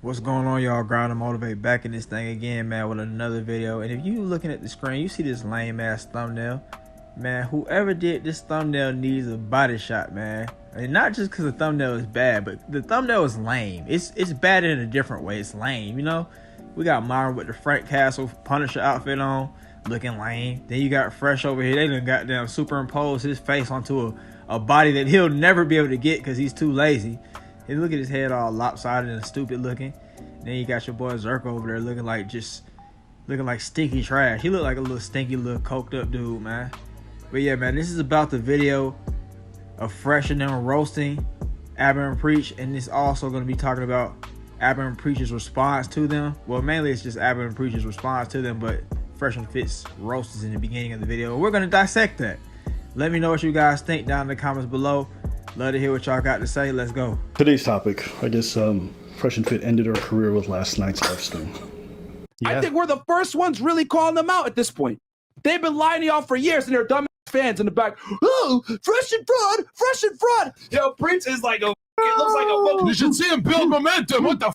What's going on, y'all? Grind and Motivate back in this thing again, man, with another video. And if you looking at the screen, you see this lame ass thumbnail, man. Whoever did this thumbnail needs a body shot, man. And not just because the thumbnail is bad, but the thumbnail is lame. It's bad in a different way. It's lame, you know. We got Myron with the Frank Castle Punisher outfit on, looking lame. Then you got Fresh over here. They done goddamn superimpose his face onto a body that he'll never be able to get because he's too lazy. Hey, look at his head all lopsided and stupid looking. And then you got your boy Zerk over there looking like stinky trash. He looked like a little stinky, little coked up dude, man. But yeah, man, this is about the video of Fresh and them roasting Aber and Preach, and it's also going to be talking about Aber and Preach's response to them. Well, mainly it's just Aber and Preach's response to them, but Fresh and Fit's roast is in the beginning of the video. We're going to dissect that. Let me know what you guys think down in the comments below. Love to hear what y'all got to say. Let's go. Today's topic, I guess Fresh and Fit ended her career with last night's live stream. Yeah. I think we're the first ones really calling them out at this point. They've been lying to y'all for years, and they're dumb fans in the back. Oh, Fresh and fraud, Fresh and fraud. Yo, Prince is like a, it looks like a fucking. You should see him build momentum. What the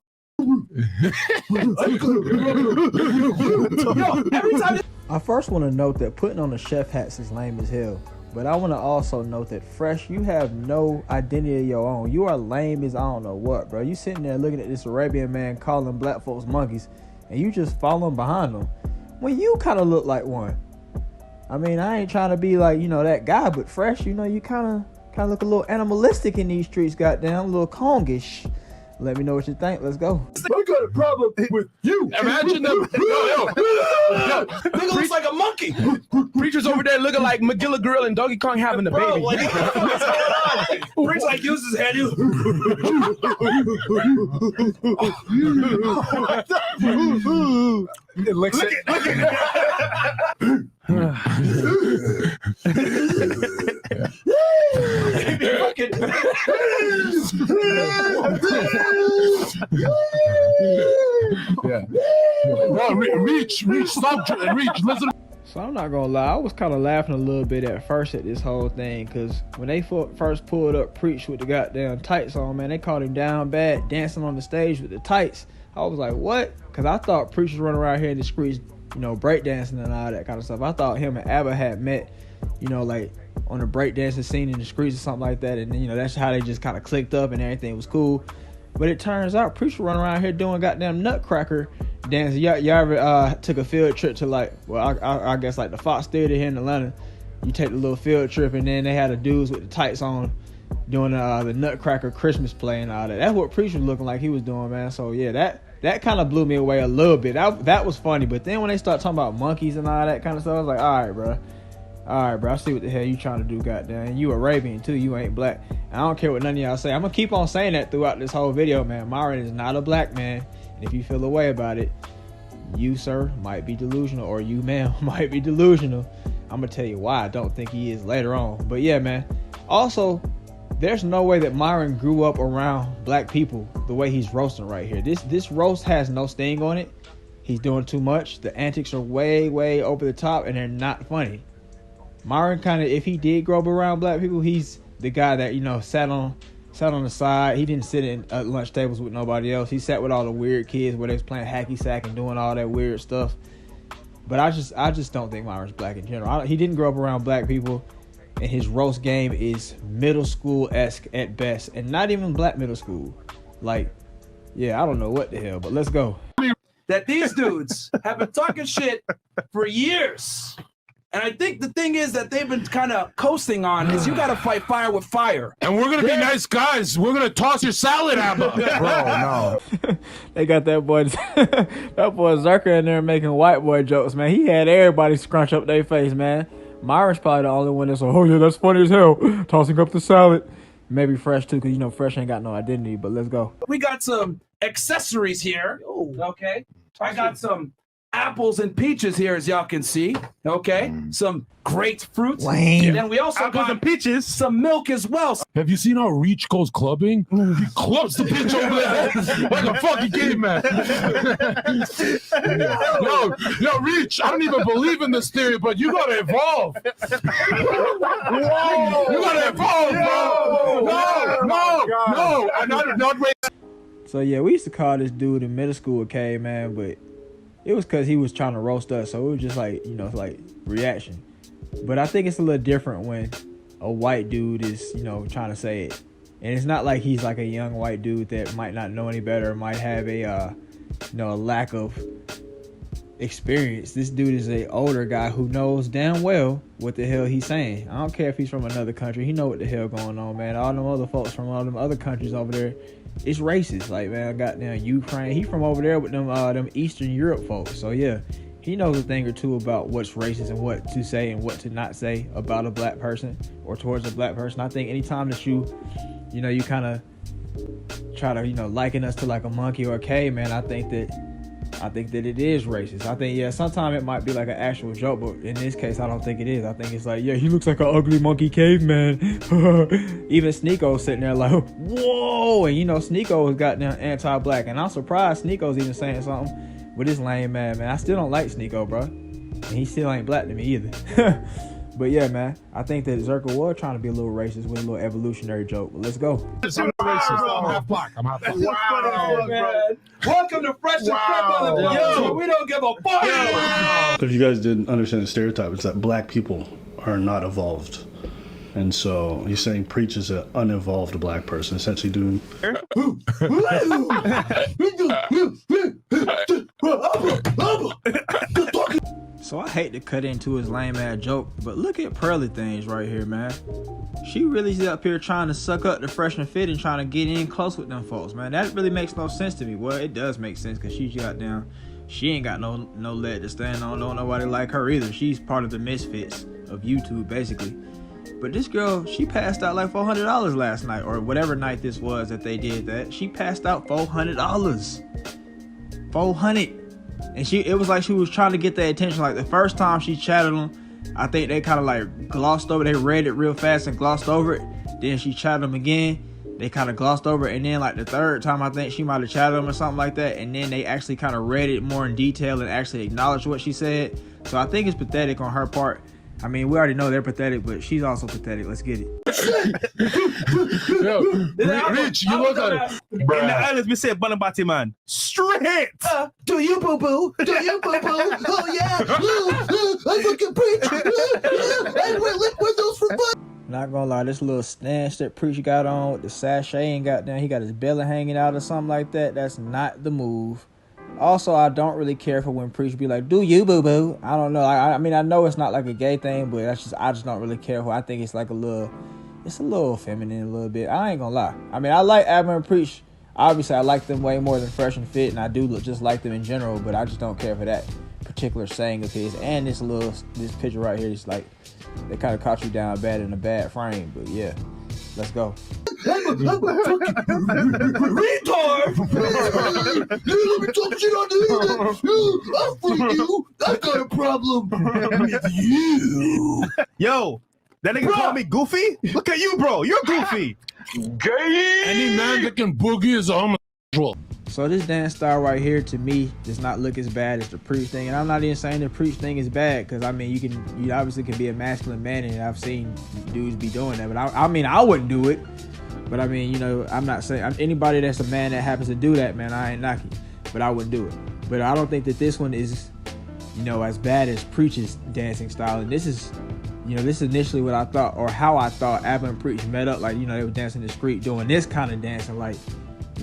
Yo, every time. I first want to note that putting on the chef hats is lame as hell. But I want to also note that Fresh, you have no identity of your own. You are lame as I don't know what, bro. You sitting there looking at this Arabian man calling black folks monkeys, and you just following behind them. When you kind of look like one. I mean, I ain't trying to be like, you know, that guy, but Fresh, you know, you kind of look a little animalistic in these streets, goddamn, a little Kongish. Let me know what you think. Let's go. I got a problem with you. Imagine them. Yo. Nigga looks like a monkey. Preacher's over there looking like Magilla Grill and Donkey Kong having a baby. What's going on? Preach like uses his head. Look yeah. No, reach, stop, reach, listen. So I'm not gonna lie, I was kind of laughing a little bit at first at this whole thing, because when they first pulled up Preach with the goddamn tights on, man, they caught him down bad dancing on the stage with the tights. I was like, what? Because I thought Preach was running around here in the streets, you know, breakdancing and all that kind of stuff. I thought him and ABBA had met, you know, like on a breakdancing scene in the streets or something like that, and then, you know, that's how they just kind of clicked up and everything was cool. But it turns out Preach was running around here doing goddamn nutcracker dancing. Y'all ever took a field trip to, like, well, I guess like the Fox Theater here in Atlanta? You take the little field trip, and then they had the dudes with the tights on doing the Nutcracker Christmas play and all that. That's what Preach was looking like he was doing, man. So yeah, that kind of blew me away a little bit. That was funny. But then when they start talking about monkeys and all that kind of stuff, I was like, all right, bro, I see what the hell you trying to do, goddamn. And you Arabian too, you ain't black. And I don't care what none of y'all say. I'm gonna keep on saying that throughout this whole video, man. Myron is not a black man. And if you feel a way about it, you, sir, might be delusional, or you, ma'am, might be delusional. I'm gonna tell you why I don't think he is later on. But yeah, man. Also, there's no way that Myron grew up around black people the way he's roasting right here. This roast has no sting on it. He's doing too much. The antics are way, way over the top, and they're not funny. Myron kind of, if he did grow up around black people, he's the guy that, you know, sat on the side. He didn't sit at lunch tables with nobody else. He sat with all the weird kids where they was playing hacky sack and doing all that weird stuff. But I just don't think Myron's black in general. He didn't grow up around black people, and his roast game is middle school-esque at best, and not even black middle school. Like, yeah, I don't know what the hell, but let's go. That these dudes have been talking shit for years. And I think the thing is that they've been kind of coasting on is you got to fight fire with fire. And we're going to be nice guys. We're going to toss your salad, ABBA. Bro, no. They got that boy Zerka in there making white boy jokes, man. He had everybody scrunch up their face, man. Myron's probably the only one that's like, oh yeah, that's funny as hell, tossing up the salad. Maybe Fresh too, because, you know, Fresh ain't got no identity, but let's go. We got some accessories here. Okay. I got some apples and peaches here, as y'all can see. Okay, some great fruits. Lame. And then we also Apples got and peaches. some milk as well. Have you seen how Reach goes clubbing? He clubs the bitch over there like a fucking caveman. Yo, Reach, I don't even believe in this theory, but you gotta evolve. Whoa. You gotta evolve, bro. No. I'm not wait. So yeah, we used to call this dude in middle school a caveman, but it was because he was trying to roast us. So it was just like, like reaction. But I think it's a little different when a white dude is, trying to say it. And it's not like he's like a young white dude that might not know any better, might have a lack of experience. This dude is a older guy who knows damn well what the hell he's saying. I don't care if he's from another country. He know what the hell going on, man. All them other folks from all them other countries over there, it's racist. Like, man, I got down Ukraine. He from over there with them Eastern Europe folks. So yeah, he knows a thing or two about what's racist and what to say and what to not say about a black person or towards a black person. I think anytime that you kind of try to, liken us to like a monkey or a caveman, I think that it is racist. I think, yeah, sometimes it might be like an actual joke, but in this case, I don't think it is. I think it's like, yeah, he looks like an ugly monkey caveman. Even Sneako's sitting there like, whoa. And, Sneako is goddamn anti-black. And I'm surprised Sneako's even saying something with this lame man. I still don't like Sneako, bro. And he still ain't black to me either. But yeah, man, I think that Zerka was trying to be a little racist with a little evolutionary joke. But let's go. I'm half black. Wow, man. Welcome to Fresh and Fit. Yo, we don't give a fuck. If you guys didn't understand the stereotype, it's that black people are not evolved. And so he's saying Preach is an unevolved black person, essentially doing. So I hate to cut into his lame ass joke, but look at Pearly Things right here, man. She really is up here trying to suck up the Fresh and Fit and trying to get in close with them folks, man. That really makes no sense to me. Well, it does make sense because she ain't got no leg to stand on. Don't nobody like her either. She's part of the misfits of YouTube, basically. But this girl, she passed out like $400 last night, or whatever night this was that they did that. She passed out $400. $400. And it was like she was trying to get their attention. Like the first time she chatted them, I think they kind of like glossed over. They read it real fast and glossed over it. Then she chatted them again. They kind of glossed over it. And then like the third time, I think she might have chatted them or something like that. And then they actually kind of read it more in detail and actually acknowledged what she said. So I think it's pathetic on her part. I mean, we already know they're pathetic, but she's also pathetic. Let's get it. Yo, Rich, you look at it. In the islands, we say Banabati man. Straight. Do you boo boo? Do you boo boo? Oh yeah. I fucking Preach. And we're liquid those for fun. Not gonna lie, this little snatch that Preach got on with the sachet and got down, he got his belly hanging out or something like that. That's not the move. Also, I don't really care for when Preach be like, do you boo boo? I don't know. I mean, I know it's not like a gay thing, but I just don't really care for. I think it's like a little feminine a little bit. I ain't gonna lie. I mean, I like Abba and Preach. Obviously, I like them way more than Fresh and Fit, and I do just like them in general, but I just don't care for that particular saying of his. And this picture right here is like, they kind of caught you down bad in a bad frame, but yeah. Let's go. Retard! Let me talk shit on the I'm for you. I got a problem with you. Yo, that nigga call me Goofy? Look at you, bro. You're Goofy. Gay. Any man that can boogie is a homosexual. So this dance style right here, to me, does not look as bad as the Preach thing. And I'm not even saying the Preach thing is bad, because I mean, you obviously can be a masculine man, and I've seen dudes be doing that. But I mean, I wouldn't do it. But I mean, I'm not saying anybody that's a man that happens to do that, man, I ain't knocking. But I wouldn't do it. But I don't think that this one is, as bad as Preach's dancing style. And this is initially what I thought, or how I thought Abba and Preach met up. Like, they were dancing in the street, doing this kind of dancing, like,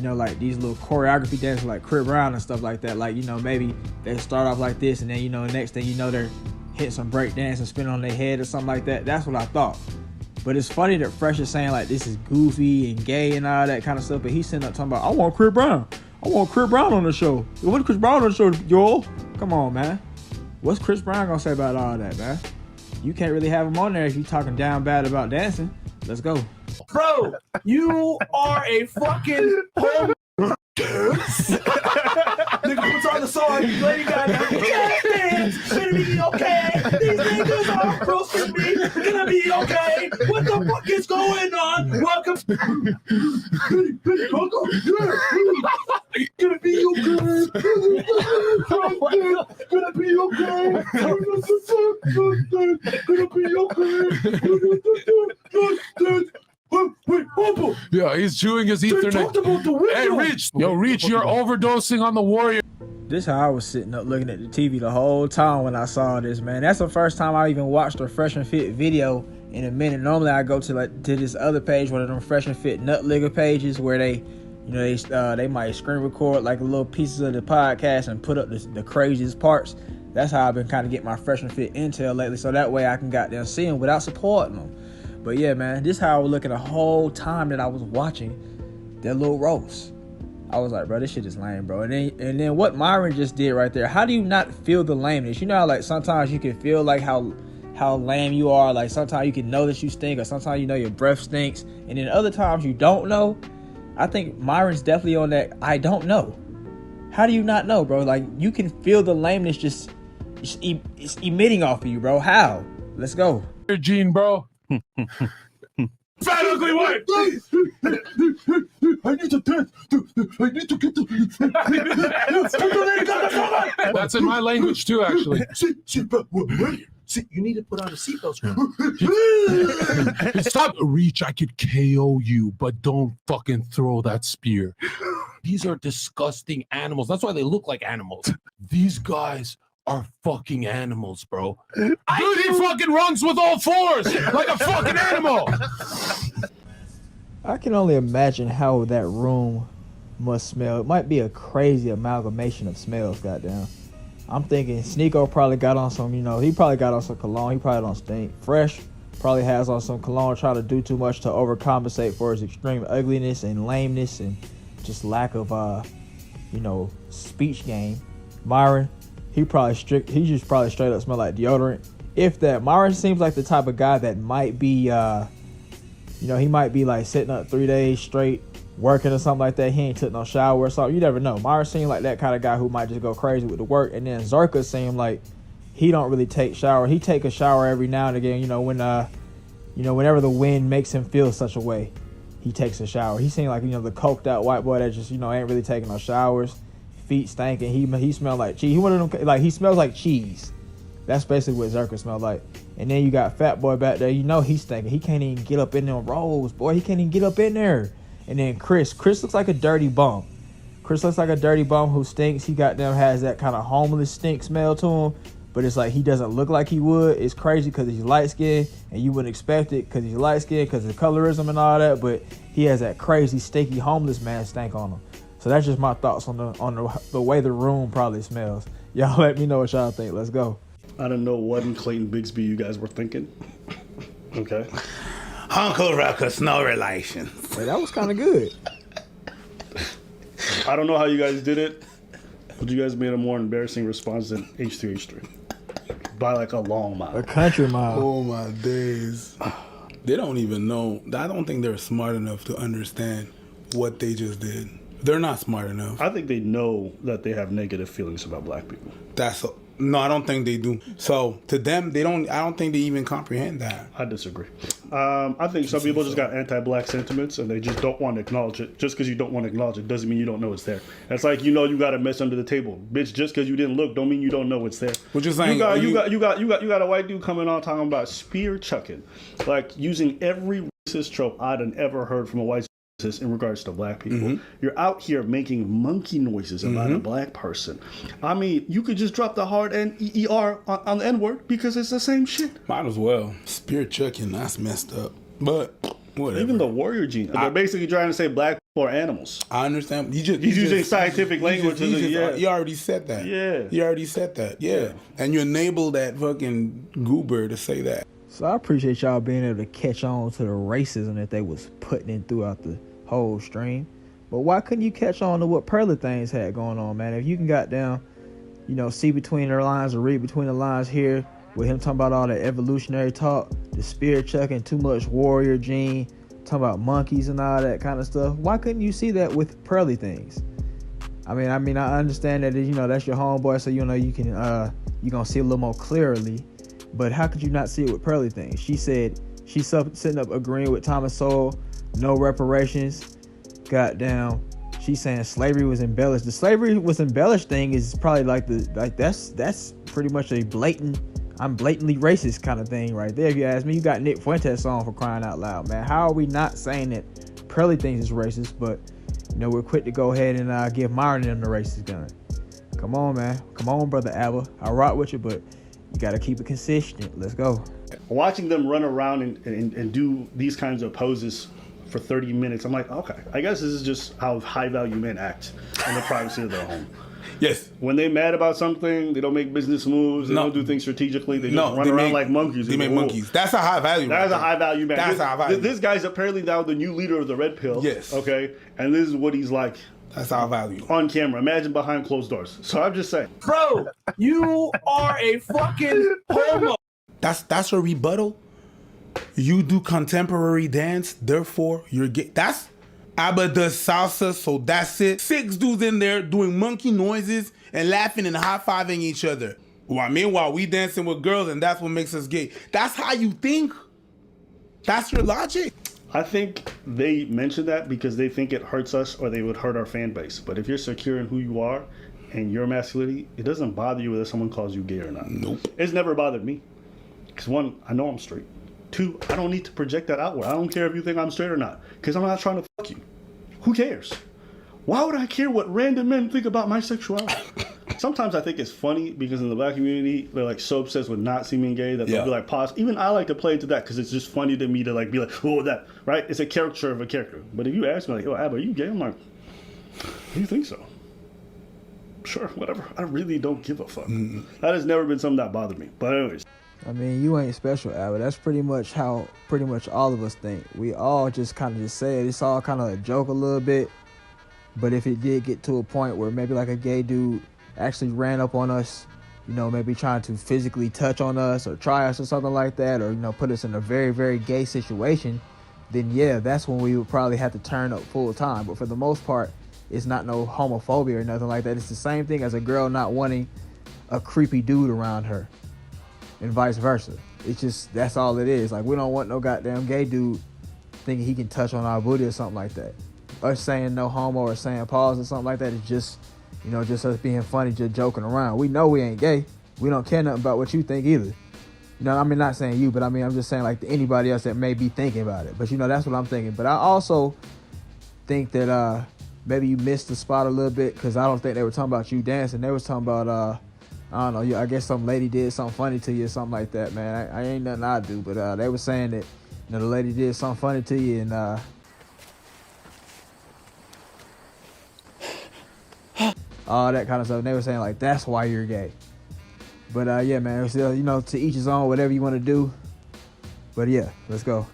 like these little choreography dances like Crib Brown and stuff like that. Like, maybe they start off like this, and then, next thing they're hitting some break dance and spinning on their head or something like that. That's what I thought. But it's funny that Fresh is saying like this is goofy and gay and all that kind of stuff, but he's sitting up talking about, I want Crib Brown. I want Crib Brown on the show. What's Chris Brown on the show, Joel? Come on, man. What's Chris Brown gonna say about all that, man? You can't really have him on there if you talking down bad about dancing. Let's go. Bro, you are a fucking home. Nigga puts on the song, Lady Gaga. Yeah, dance, gonna be okay. These niggas are close to me, gonna be okay. What the fuck is going on? Welcome. Gonna be okay. Gonna be okay. Gonna be okay. Yeah, Yeah, he's chewing his They Ethernet. talked about the window. Hey, Reach. Yo, Reach, you're overdosing on the Warrior. This how I was sitting up looking at the TV the whole time when I saw this, man. That's the first time I even watched a Fresh and Fit video in a minute. Normally I go to this other page, one of them Fresh and Fit nut ligger pages where they might screen record like little pieces of the podcast and put up the craziest parts. That's how I've been kind of getting my Fresh and Fit intel lately, so that way I can goddamn see them without supporting them. But yeah, man, this how I was looking the whole time that I was watching that little roast. I was like, bro, this shit is lame, bro. And then what Myron just did right there, how do you not feel the lameness? You know how like sometimes you can feel like how lame you are, like sometimes you can know that you stink, or sometimes you know your breath stinks, and then other times you don't know. I think Myron's definitely on that I don't know. How do you not know, bro? Like you can feel the lameness just it's emitting off of you, bro. How? Let's go. Gene, bro. Fat ugly white. I need to get the. That's in my language too, actually. See, you need to put on a seatbelt. Stop. Reach, I could KO you, but don't fucking throw that spear. These are disgusting animals. That's why they look like animals. These guys are fucking animals, bro. Dude, he fucking runs with all fours like a fucking animal. I can only imagine how that room must smell. It might be a crazy amalgamation of smells, goddamn. I'm thinking Sneeko probably got on some, he probably got on some cologne. He probably don't stink. Fresh probably has on some cologne, try to do too much to overcompensate for his extreme ugliness and lameness and just lack of, speech game. Myron, he just probably straight up smell like deodorant. If that, Myron seems like the type of guy that might be, he might be like sitting up 3 days straight working or something like that. He ain't took no shower or something. You never know. Myron seemed like that kind of guy who might just go crazy with the work. And then Zerka seemed like he don't really take shower. He take a shower every now and again. Whenever the wind makes him feel such a way, he takes a shower. He seemed like the coked out white boy that just ain't really taking no showers. Feet stinking. He smelled like cheese. He one of them he smells like cheese. That's basically what Zerka smelled like. And then you got Fat Boy back there. He's stinking. He can't even get up in them rolls, boy. He can't even get up in there. And then Chris looks like a dirty bum. Chris looks like a dirty bum who stinks. He has that kind of homeless stink smell to him. But it's like he doesn't look like he would. It's crazy because he's light skinned and you wouldn't expect it because he's light skinned because of colorism and all that. But he has that crazy stinky homeless man stank on him. So that's just my thoughts on the way the room probably smells. Y'all let me know what y'all think. Let's go. I don't know what in Clayton Bigsby you guys were thinking. Okay. Uncle Ruckus, no relation. Hey, that was kind of good. I don't know how you guys did it, but you guys made a more embarrassing response than H3H3 by like a long mile. A country mile. Oh my days. They don't even know. I don't think they're smart enough to understand what they just did. They're not smart enough. I think they know that they have negative feelings about black people. No, I don't think they do. So to them, I don't think they even comprehend that. I disagree. I think some people just got anti-black sentiments and they just don't want to acknowledge it. Just because you don't want to acknowledge it doesn't mean you don't know it's there. It's like, you got a mess under the table. Bitch, just because you didn't look don't mean you don't know it's there. What you're saying? You got a white dude coming on talking about spear chucking. Like using every racist trope I'd ever heard from a white in regards to black people. Mm-hmm. You're out here making monkey noises about a black person. I mean, you could just drop the hard N-E-E-R on the N-word because it's the same shit. Might as well. Spear chucking, that's messed up. But whatever. Even the warrior gene. They're basically trying to say black people are animals. I understand. He's using scientific language. You already said that. Yeah. You already said that. Yeah. And you enabled that fucking goober to say that. So I appreciate y'all being able to catch on to the racism that they was putting in throughout the whole stream. But why couldn't you catch on to what JustPearlyThings had going on, man? If you can goddamn, see between the lines or read between the lines here with him talking about all the evolutionary talk, the spear chucking, too much warrior gene, talking about monkeys and all that kind of stuff. Why couldn't you see that with JustPearlyThings? I mean, I understand that that's your homeboy, so you can you gonna see a little more clearly. But how could you not see it with JustPearlyThings? She said she's sitting up agreeing with Thomas Sowell. No reparations. Goddamn. She's saying slavery was embellished. The slavery was embellished thing is probably that's pretty much a I'm blatantly racist kind of thing right there. If you ask me, you got Nick Fuentes on for crying out loud, man. How are we not saying that JustPearlyThings is racist, but we're quick to go ahead and give Myron them the racist gun. Come on, man. Come on, brother Abba. I rock with you, but you got to keep it consistent. Let's go. Watching them run around and do these kinds of poses for 30 minutes, I'm like, okay, I guess this is just how high-value men act in the privacy of their home. Yes. When they mad about something, they don't make business moves. They don't do things strategically. They just run around like monkeys. They make monkeys. That's a high value. That's a high value man. That's a high value. This guy's apparently now the new leader of the Red Pill. Yes. Okay. And this is what he's like. That's high value. On camera. Imagine behind closed doors. So I'm just saying. Bro, you are a fucking homo. That's a rebuttal. You do contemporary dance, therefore you're gay. That's Abba does salsa, so that's it. 6 dudes in there doing monkey noises and laughing and high-fiving each other. Well, meanwhile, we dancing with girls and that's what makes us gay. That's how you think? That's your logic? I think they mention that because they think it hurts us or they would hurt our fan base. But if you're secure in who you are and your masculinity, it doesn't bother you whether someone calls you gay or not. Nope. It's never bothered me. Because 1, I know I'm straight. 2, I don't need to project that outward. I don't care if you think I'm straight or not. Because I'm not trying to fuck you. Who cares? Why would I care what random men think about my sexuality? Sometimes I think it's funny because in the black community, they're like so obsessed with not seeming gay that they'll be like, pause. Even I like to play into that because it's just funny to me to like be like, oh, that, right? It's a caricature of a character. But if you ask me like, oh, Ab, are you gay? I'm like, do you think so? Sure, whatever. I really don't give a fuck. That has never been something that bothered me. But anyways. I mean, you ain't special, Albert. That's pretty much how all of us think. We all just kind of just say it. It's all kind of a joke a little bit. But if it did get to a point where maybe like a gay dude actually ran up on us, maybe trying to physically touch on us or try us or something like that, or, put us in a very, very gay situation, then yeah, that's when we would probably have to turn up full time. But for the most part, it's not no homophobia or nothing like that. It's the same thing as a girl not wanting a creepy dude around her. And vice versa. It's just, that's all it is. Like, we don't want no goddamn gay dude thinking he can touch on our booty or something like that. Us saying no homo or saying pause or something like that is just, just us being funny, just joking around. We know we ain't gay. We don't care nothing about what you think either. I mean, not saying you, but I mean, I'm just saying like to anybody else that may be thinking about it. But that's what I'm thinking. But I also think that maybe you missed the spot a little bit because I don't think they were talking about you dancing. They was talking about, I don't know, I guess some lady did something funny to you or something like that, man. I ain't nothing I do, but they were saying that, the lady did something funny to you and all that kind of stuff. And they were saying like, that's why you're gay. But yeah, man, still, to each his own, whatever you want to do. But yeah, let's go.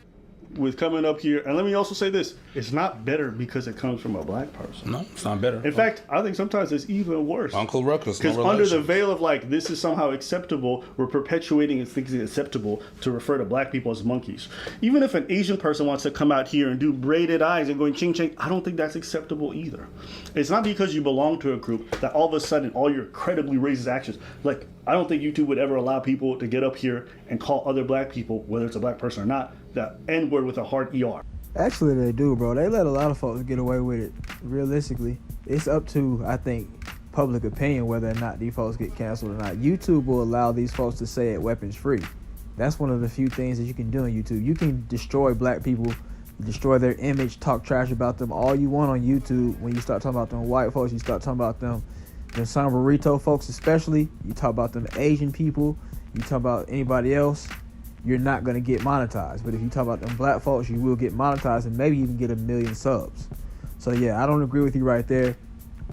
With coming up here, and let me also say this, it's not better because it comes from a black person. No, it's not better. In fact, I think sometimes it's even worse. Uncle Ruckus, because under the veil of like, this is somehow acceptable, we're perpetuating and thinking it's acceptable to refer to black people as monkeys. Even if an Asian person wants to come out here and do braided eyes and going ching ching, I don't think that's acceptable either. It's not because you belong to a group that all of a sudden all your incredibly racist actions, like, I don't think YouTube would ever allow people to get up here and call other black people, whether it's a black person or not, the N-word with a hard ER. Actually, they do, bro. They let a lot of folks get away with it. Realistically, it's up to, I think, public opinion whether or not these folks get canceled or not. YouTube will allow these folks to say it weapons free. That's one of the few things that you can do on YouTube. You can destroy black people, destroy their image, talk trash about them all you want on YouTube. When you start talking about them white folks, you start talking about them San Burrito folks especially, you talk about them Asian people, you talk about anybody else, you're not going to get monetized. But if you talk about them black folks, you will get monetized and maybe even get 1 million subs. So yeah, I don't agree with you right there.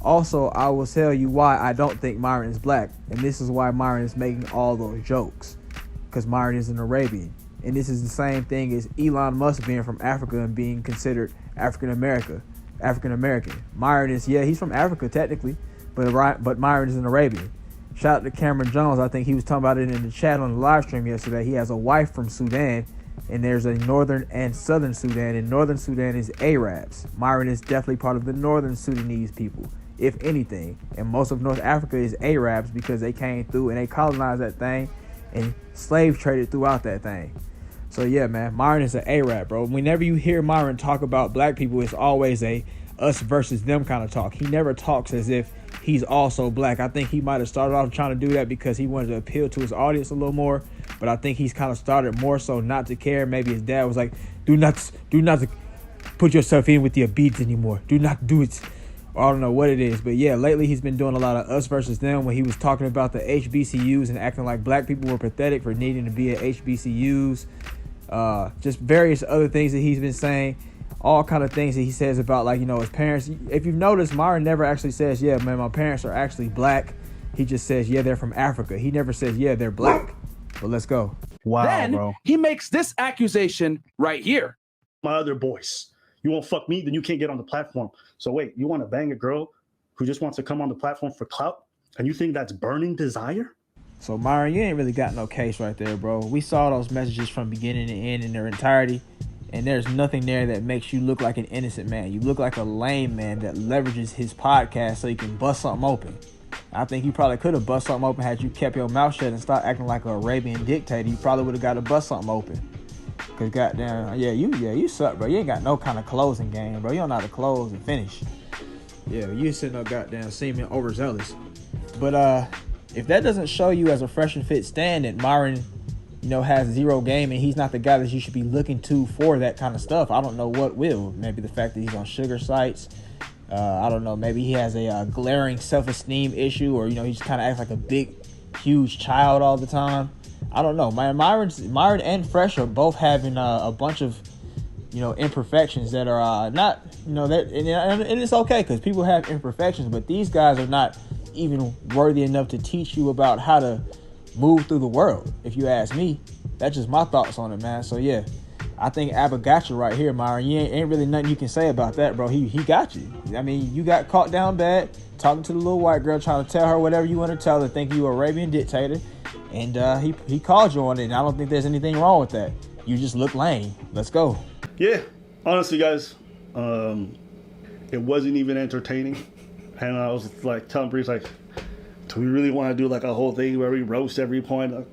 Also, I will tell you why I don't think Myron is black. And this is why Myron is making all those jokes. Because Myron is an Arabian. And this is the same thing as Elon Musk being from Africa and being considered African American. Myron is, yeah, he's from Africa technically, but Myron is an Arabian. Shout out to Cameron Jones. I think he was talking about it in the chat on the live stream yesterday. He has a wife from Sudan, and there's a northern and southern Sudan, and northern Sudan is Arabs. Myron is definitely part of the northern Sudanese people, if anything. And most of North Africa is Arabs because they came through and they colonized that thing and slave traded throughout that thing. So yeah, man, Myron is an Arab, bro. Whenever you hear Myron talk about black people, it's always a us versus them kind of talk. He never talks as if he's also black. I think he might have started off trying to do that because he wanted to appeal to his audience a little more, but I think he's kind of started more so not to care. Maybe his dad was like, do not put yourself in with your beads anymore. Do not do it. I don't know what it is, but yeah, lately he's been doing a lot of us versus them when he was talking about the HBCUs and acting like black people were pathetic for needing to be at HBCUs. Just various other things that he's been saying, all kind of things that he says about, like, you know, his parents. If you've noticed, Myron never actually says, yeah, man, my parents are actually black. He just says, yeah, they're from Africa. He never says, yeah, they're black. But let's go. Wow, Then bro. he makes this accusation right here. My other boys. You won't fuck me, then you can't get on the platform. So wait, you want to bang a girl who just wants to come on the platform for clout? And you think that's burning desire? So Myron, you ain't really got no case right there, bro. We saw those messages from beginning to end in their entirety, and there's nothing there that makes you look like an innocent man. You look like a lame man that leverages his podcast so he can bust something open. I think you probably could have bust something open had you kept your mouth shut and stopped acting like an Arabian dictator. You probably would have got to bust something open. Cause goddamn, you suck, bro. You ain't got no kind of closing game, bro. You don't know how to close and finish. Yeah, you sitting up goddamn seeming overzealous. But if that doesn't show you as a fresh and fit stand that Myron, you know, has zero game and he's not the guy that you should be looking to for that kind of stuff, I don't know what will. Maybe the fact that he's on sugar sites. I don't know. Maybe he has a glaring self-esteem issue, or, you know, he just kind of acts like a big, huge child all the time. I don't know. Myron and Fresh are both having a bunch of, you know, imperfections that are not, you know, that, and it's okay because people have imperfections, but these guys are not even worthy enough to teach you about how to move through the world. If you ask me, that's just my thoughts on it, man. So yeah, I think Abba got you right here, Myron. You ain't really nothing you can say about that, bro. He got you. I mean, you got caught down bad talking to the little white girl, trying to tell her whatever you want to tell her, think you an Arabian dictator. And he called you on it, and I don't think there's anything wrong with that. You just look lame. Let's go. Yeah, honestly, guys, it wasn't even entertaining. And I was like telling Breeze, like, do we really want to do like a whole thing where we roast every point?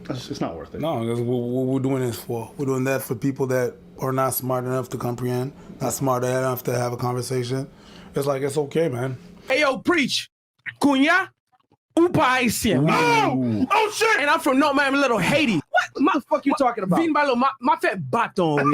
It's not worth it. No, that's what we're doing this for. We're doing that for people that are not smart enough to comprehend, not smart enough to have a conversation. It's like, it's okay, man. Hey, yo, preach. Cunha. Upa Haitian. Oh, shit. And I'm from North Miami, little Haiti. What the fuck you talking about? Vin Balo, my fat baton.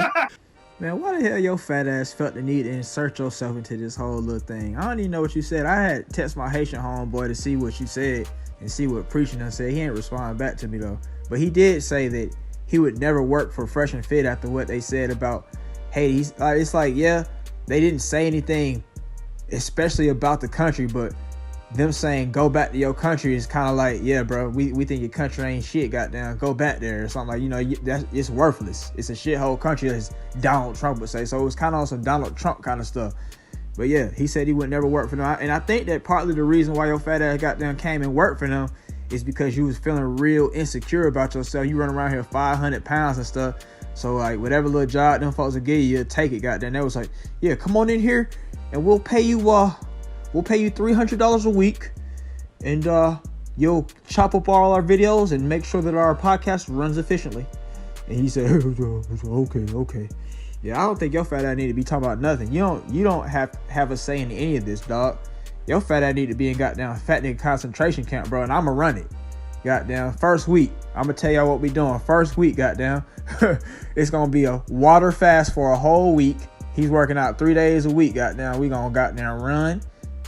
Man, why the hell your fat ass felt the need to insert yourself into this whole little thing? I don't even know what you said. I had text my Haitian homeboy to see what you said and see what Preaching done said. He ain't responding back to me though. But he did say that he would never work for Fresh and Fit after what they said about Haiti. It's like, yeah, they didn't say anything especially about the country, but them saying go back to your country is kind of like, yeah, bro, we think your country ain't shit, goddamn, go back there or something. Like, you know, it's worthless. It's a shithole country, as Donald Trump would say. So it was kind of on some Donald Trump kind of stuff. But yeah, he said he would never work for them. And I think that partly the reason why your fat ass goddamn came and worked for them is because you was feeling real insecure about yourself. You run around here 500 pounds and stuff. So like whatever little job them folks will give you, you'll take it, goddamn. They was like, yeah, come on in here and we'll pay you $300 a week, and you'll chop up all our videos and make sure that our podcast runs efficiently. And he said, okay. Yeah, I don't think your fat ass need to be talking about nothing. You don't have a say in any of this, dog. Your fat ass need to be in goddamn fat nigga concentration camp, bro, and I'ma run it. Goddamn, first week, I'ma tell y'all what we doing. First week, goddamn, it's gonna be a water fast for a whole week. He's working out 3 days a week, goddamn. We gonna goddamn run.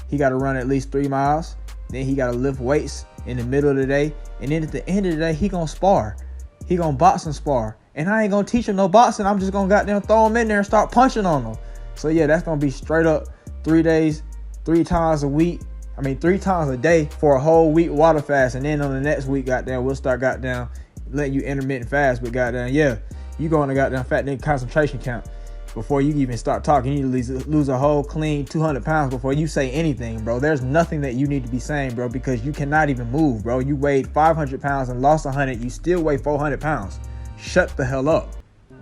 He got to run at least 3 miles. Then he got to lift weights in the middle of the day. And then at the end of the day, he going to spar. He going to box and spar. And I ain't going to teach him no boxing. I'm just going to goddamn throw him in there and start punching on him. So, yeah, that's going to be straight up 3 days, 3 times a week. 3 times a day for a whole week water fast. And then on the next week, goddamn, we'll start goddamn letting you intermittent fast. But goddamn, yeah, you going to goddamn fat nigga concentration camp. Before you even start talking, you need to lose a whole clean 200 pounds before you say anything, bro. There's nothing that you need to be saying, bro, because you cannot even move, bro. You weighed 500 pounds and lost 100. You still weigh 400 pounds. Shut the hell up.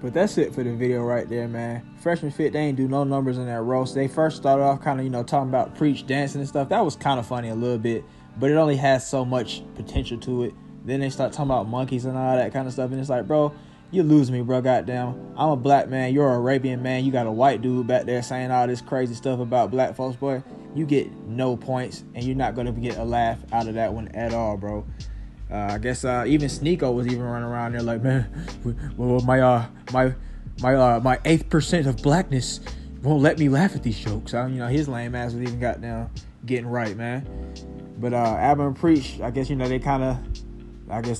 But that's it for the video right there, man. Fresh and Fit, they ain't do no numbers in that roast. They first started off kind of, you know, talking about preach, dancing and stuff. That was kind of funny a little bit, but it only has so much potential to it. Then they start talking about monkeys and all that kind of stuff, and it's like, bro, you lose me, bro, goddamn. I'm a black man, you're an Arabian man. You got a white dude back there saying all this crazy stuff about black folks, boy. You get no points, and you're not going to get a laugh out of that one at all, bro. I guess even Sneeko was even running around there like, man, well, my 8% of blackness won't let me laugh at these jokes. His lame ass was even got down getting right, man. But Abba and Preach, I guess, they kind of,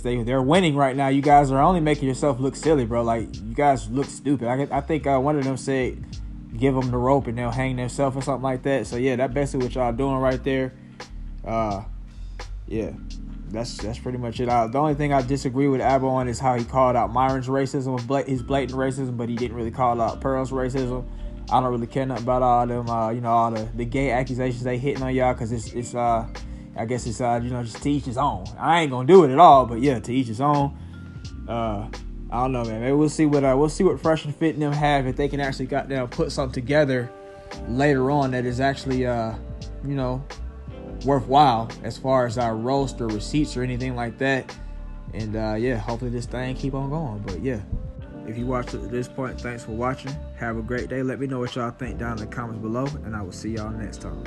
they're winning right now. You guys are only making yourself look silly, bro. Like, you guys look stupid. I think one of them said, give them the rope and they'll hang themselves or something like that. So, yeah, that's basically what y'all doing right there. Yeah, that's pretty much it. The only thing I disagree with Abba on is how he called out Myron's racism, his blatant racism, but he didn't really call out Pearl's racism. I don't really care nothing about all them, all the gay accusations they hitting on y'all, because it's I guess it's just to each his own. I ain't gonna do it at all, but yeah, to each his own. I don't know, man. Maybe we'll see what Fresh and Fit and them have, if they can actually put something together later on that is actually worthwhile as far as our roast or receipts or anything like that. And hopefully this thing keep on going. But yeah, if you watched it to this point, thanks for watching. Have a great day. Let me know what y'all think down in the comments below, and I will see y'all next time.